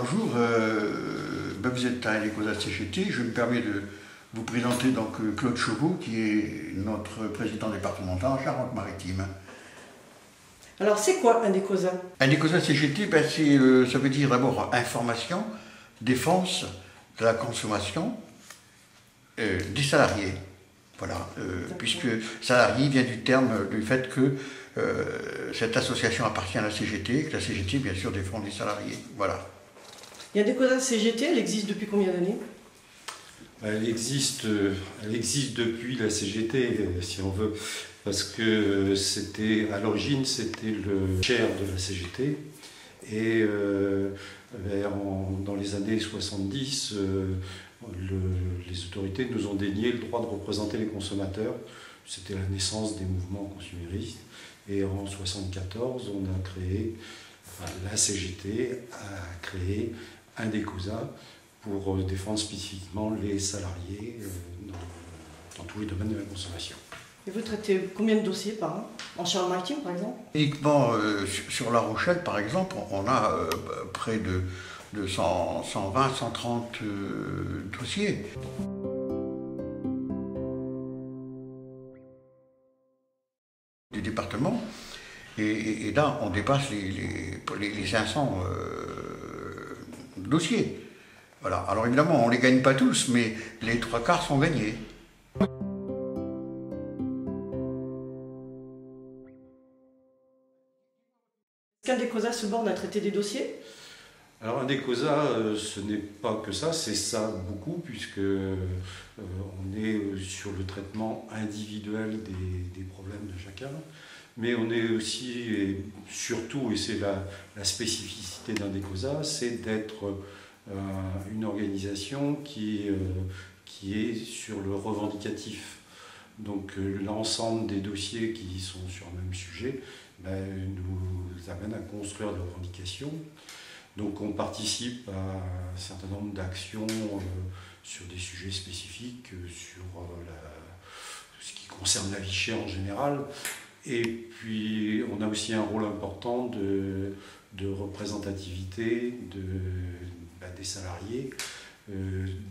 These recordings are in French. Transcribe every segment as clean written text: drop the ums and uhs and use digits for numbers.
Bonjour, vous êtes à l'Ecosa CGT. Je me permets de vous présenter donc Claude Chauveau, qui est notre président départemental en Charente-Maritime. Alors c'est quoi un Ecosa? Un Ecosa CGT, ça veut dire d'abord information, défense de la consommation des salariés. Voilà, puisque salarié vient du terme du fait que cette association appartient à la CGT, que la CGT bien sûr défend les salariés. Voilà. Il y a des Ecosa CGT, elle existe depuis combien d'années? Elle existe depuis la CGT, si on veut, parce que à l'origine, c'était le chair de la CGT. Et dans les années 70, les autorités nous ont dénié le droit de représenter les consommateurs. C'était la naissance des mouvements consuméristes. Et en 1974, la CGT a créé un Ecosa pour défendre spécifiquement les salariés dans tous les domaines de la consommation. Et vous traitez combien de dossiers par an? En Charente-Maritime, par exemple? Uniquement sur La Rochelle, par exemple, on a près de 120, 130 dossiers. Du département, et là, on dépasse les 500 dossiers. Voilà. Alors évidemment, on ne les gagne pas tous, mais les 3/4 sont gagnés. Est-ce qu'un Ecosa se borne à traiter des dossiers? Alors un Ecosa, ce n'est pas que ça, c'est ça beaucoup, puisque on est sur le traitement individuel des problèmes de chacun, mais on est aussi, et surtout, et c'est la spécificité d'un Ecosa, c'est d'être une organisation qui est sur le revendicatif. Donc l'ensemble des dossiers qui sont sur le même sujet nous amènent à construire des revendications. Donc on participe à un certain nombre d'actions sur des sujets spécifiques, sur ce qui concerne la vie chère en général. Et puis on a aussi un rôle important de représentativité des salariés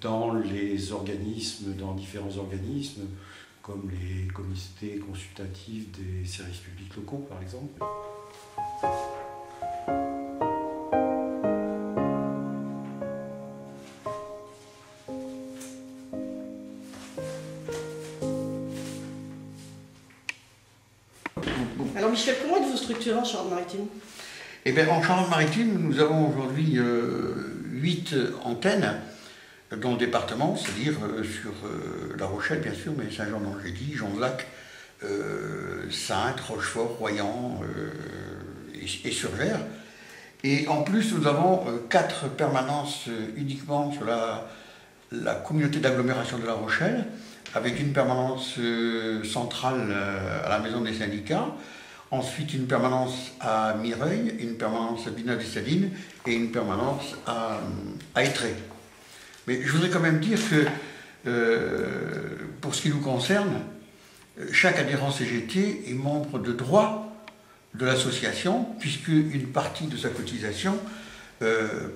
dans les organismes, dans différents organismes, comme les comités consultatifs des services publics locaux par exemple. Alors Michel, comment êtes-vous structuré en Charente-Maritime? Eh bien, en Charente-Maritime, nous avons aujourd'hui 8 antennes dans le département, c'est-à-dire sur La Rochelle, bien sûr, mais Saint-Jean-d'Angély, Jonzac, Saintes, Rochefort, Royan et Surgères. Et en plus, nous avons 4 permanences uniquement sur la communauté d'agglomération de La Rochelle, avec une permanence centrale à la maison des syndicats, ensuite une permanence à Mireuil, une permanence à Villeneuve-des-Salines et une permanence à Étré. Mais je voudrais quand même dire que, pour ce qui nous concerne, chaque adhérent CGT est membre de droit de l'association, puisque une partie de sa cotisation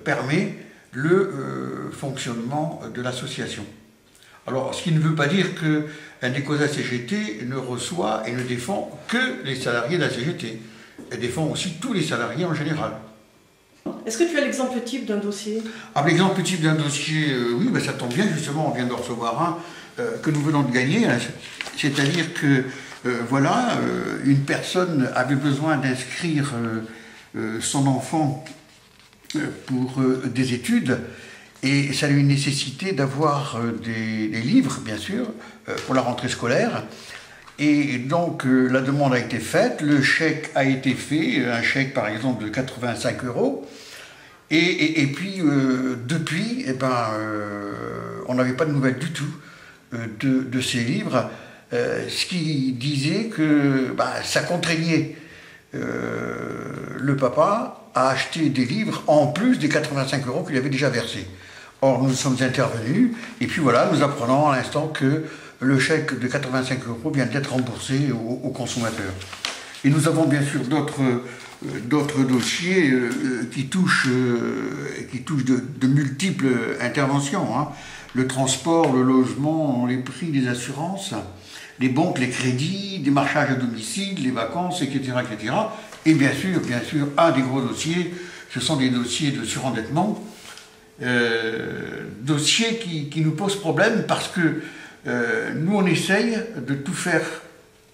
permet le fonctionnement de l'association. Alors, ce qui ne veut pas dire qu'un Ecosa CGT ne reçoit et ne défend que les salariés de la CGT. Elle défend aussi tous les salariés en général. Est-ce que tu as l'exemple type d'un dossier? L'exemple type d'un dossier, oui, ça tombe bien, justement, on vient de recevoir un que nous venons de gagner. C'est-à-dire que, une personne avait besoin d'inscrire son enfant pour des études. Et ça a eu une nécessité d'avoir des livres, bien sûr, pour la rentrée scolaire. Et donc, la demande a été faite, le chèque a été fait, un chèque par exemple de 85 €. Et puis, depuis, on n'avait pas de nouvelles du tout de ces livres, ce qui disait que ça contraignait le papa à acheter des livres en plus des 85 € qu'il avait déjà versés. Or, nous sommes intervenus, et puis voilà, nous apprenons à l'instant que le chèque de 85 € vient d'être remboursé aux consommateurs. Et nous avons bien sûr d'autres d'autres dossiers qui touchent de multiples interventions, hein. Le transport, le logement, les prix des assurances, les banques, les crédits, démarchage à domicile, les vacances, etc., etc. Et bien sûr, un des gros dossiers, ce sont des dossiers de surendettement, dossiers qui nous posent problème parce que nous, on essaye de tout faire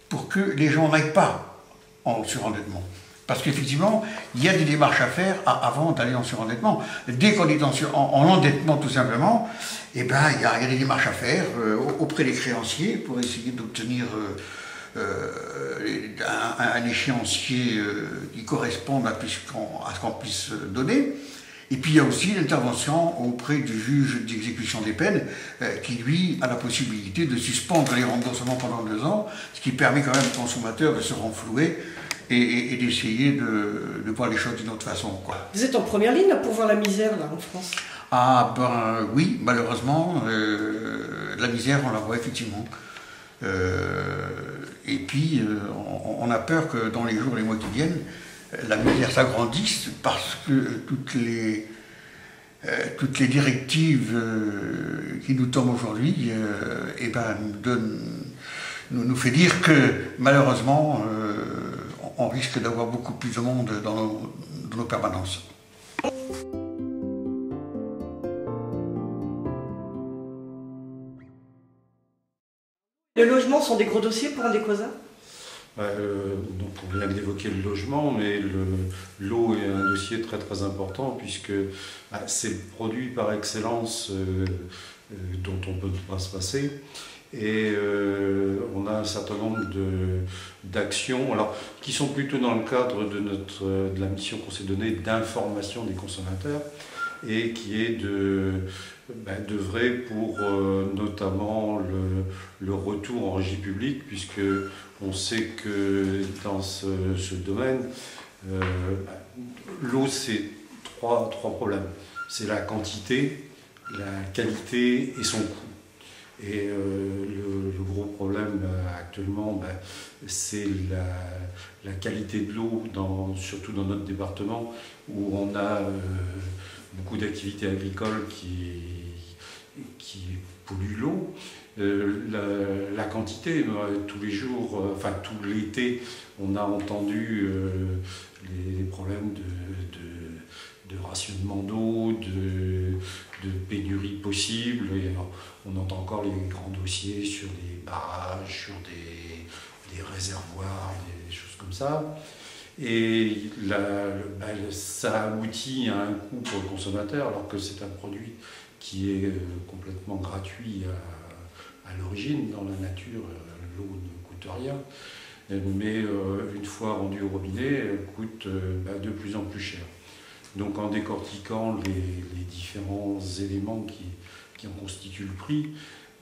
pour que les gens n'aillent pas en surendettement. Parce qu'effectivement, il y a des démarches à faire avant d'aller en surendettement. Dès qu'on est en endettement, tout simplement, eh ben, il y a des démarches à faire auprès des créanciers pour essayer d'obtenir un échéancier qui corresponde à ce qu'on puisse donner. Et puis il y a aussi l'intervention auprès du juge d'exécution des peines qui, lui, a la possibilité de suspendre les remboursements pendant 2 ans, ce qui permet quand même au consommateur de se renflouer et d'essayer de voir les choses d'une autre façon, quoi. Vous êtes en première ligne là, pour voir la misère là, en France? Ah ben oui, malheureusement, la misère, on la voit effectivement. Et puis, on a peur que dans les jours et les mois qui viennent, la misère s'agrandisse parce que toutes les directives qui nous tombent aujourd'hui eh ben, nous fait dire que malheureusement on risque d'avoir beaucoup plus de monde dans nos permanences. Les logements sont des gros dossiers pour Adecosa? Donc on vient d'évoquer le logement, mais l'eau est un dossier très très important puisque c'est le produit par excellence dont on ne peut pas se passer. Et on a un certain nombre d'actions qui sont plutôt dans le cadre de la mission qu'on s'est donnée d'information des consommateurs et qui est d'œuvrer pour notamment le retour en régie publique, puisque on sait que dans ce domaine, l'eau, c'est trois problèmes. C'est la quantité, la qualité et son coût. Et le gros problème actuellement, c'est la qualité de l'eau, surtout dans notre département, où on a beaucoup d'activités agricoles qui polluent l'eau. La quantité, tous les jours, tout l'été, on a entendu les problèmes de rationnement d'eau, de pénurie possible. Et on entend encore les grands dossiers sur des barrages, sur des réservoirs, des choses comme ça. Et ça aboutit à un coût pour le consommateur, alors que c'est un produit qui est complètement gratuit à l'origine. Dans la nature, l'eau ne coûte rien. Mais une fois rendue au robinet, elle coûte de plus en plus cher. Donc en décortiquant les différents éléments qui en constituent le prix,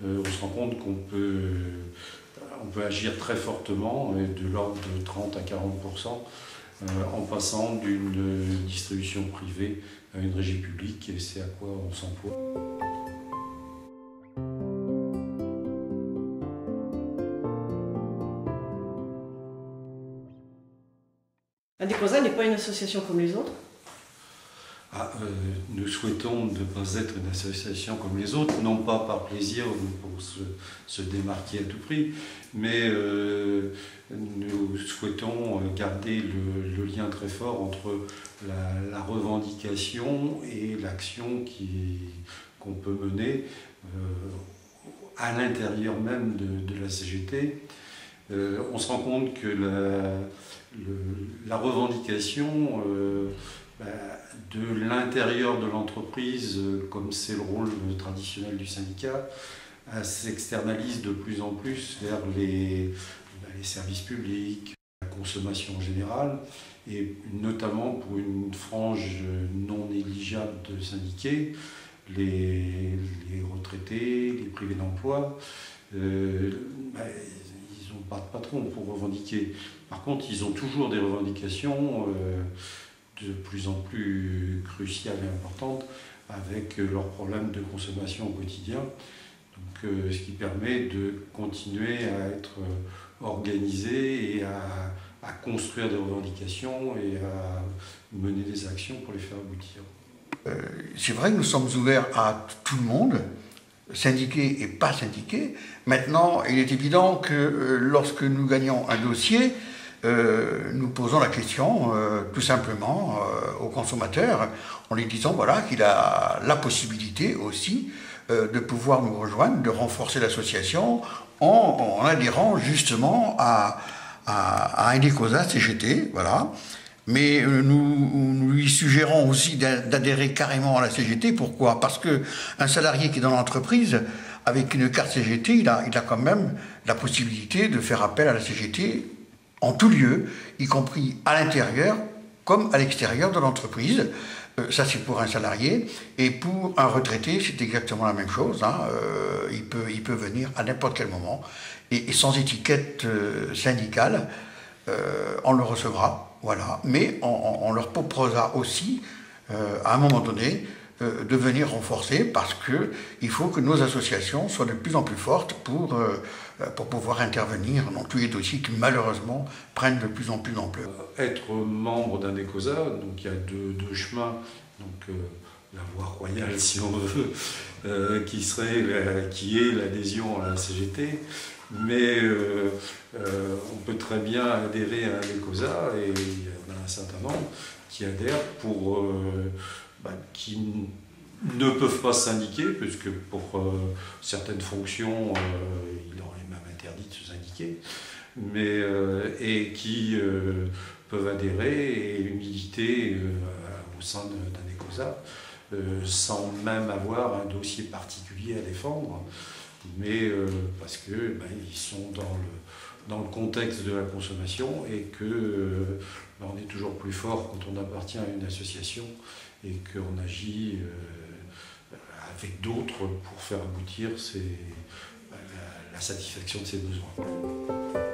on se rend compte qu'on peut agir très fortement, de l'ordre de 30 à 40%, en passant d'une distribution privée à une régie publique, et c'est à quoi on s'emploie. Adecosa n'est pas une association comme les autres? Nous souhaitons ne pas être une association comme les autres, non pas par plaisir ou pour se démarquer à tout prix, mais nous souhaitons garder le lien très fort entre la revendication et l'action qu'on peut mener à l'intérieur même de la CGT. On se rend compte que la revendication de l'intérieur de l'entreprise, comme c'est le rôle traditionnel du syndicat, s'externalise de plus en plus vers les services publics, la consommation en général, et notamment pour une frange non négligeable de syndiqués, les retraités, les privés d'emploi. Ils n'ont pas de patron pour revendiquer. Par contre, ils ont toujours des revendications de plus en plus cruciales et importantes avec leurs problèmes de consommation au quotidien. Donc, ce qui permet de continuer à être organisé et à construire des revendications et à mener des actions pour les faire aboutir. C'est vrai que nous sommes ouverts à tout le monde, syndiqués et pas syndiqués. Maintenant, il est évident que lorsque nous gagnons un dossier, nous posons la question tout simplement aux consommateurs en lui disant voilà, qu'il a la possibilité aussi de pouvoir nous rejoindre, de renforcer l'association en adhérant justement à un ECOSA CGT, voilà. Mais nous lui suggérons aussi d'adhérer carrément à la CGT. Pourquoi? Parce qu'un salarié qui est dans l'entreprise, avec une carte CGT, il a quand même la possibilité de faire appel à la CGT en tout lieu, y compris à l'intérieur comme à l'extérieur de l'entreprise. Ça, c'est pour un salarié. Et pour un retraité, c'est exactement la même chose. Hein. Il peut venir à n'importe quel moment. Et sans étiquette syndicale, on le recevra. Voilà. Mais on leur proposera aussi, à un moment donné, de venir renforcer parce qu'il faut que nos associations soient de plus en plus fortes pour pouvoir intervenir dans tous les dossiers qui malheureusement prennent de plus en plus d'ampleur. Être membre d'un ECOSA, donc il y a deux chemins, donc la voie royale si on veut, qui est l'adhésion à la CGT, mais on peut très bien adhérer à un ECOSA et il y en a un certain nombre qui adhèrent qui ne peuvent pas se syndiquer, puisque pour certaines fonctions, il leur est même interdit de se syndiquer, et qui peuvent adhérer et militer au sein d'un ECOSA, sans même avoir un dossier particulier à défendre, mais parce qu'ils sont dans le contexte de la consommation et que on est toujours plus fort quand on appartient à une association et qu'on agit avec d'autres pour faire aboutir la satisfaction de ses besoins.